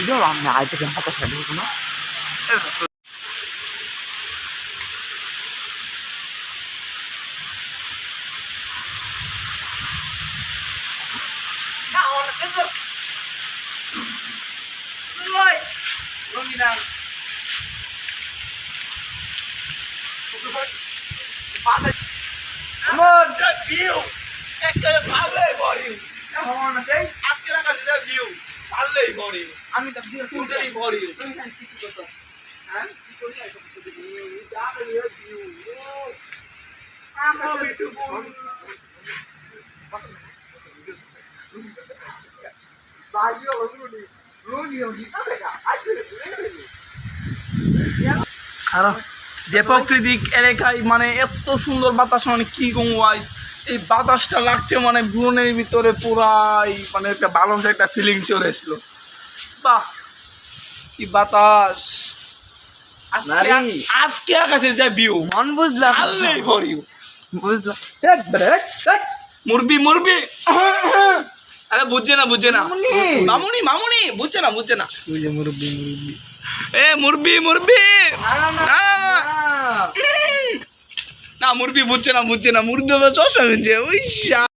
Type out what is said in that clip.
Video আমি আজ থেকে হাতে ফেলে কোনো আমি তো যে প্রাকৃতিক এলাকায় মানে এত সুন্দর বাতাস মানে কি কমাই এই বাতাসটা লাগছে মানে ব্রণের ভিতরে পুরাই মানে একটা ভালো একটা ফিলিং চলে এসলো। বাহ কি বাতাস আজকে আকাশের যা ভিউ মন বুঝলাম বুঝলাম মুরবি মুরবি আরে বুঝছে না মামুনি মামুনি বুঝছে না মুরবি এ মুরবি না মুরবি বুঝছে না মুরবি চশমা ওই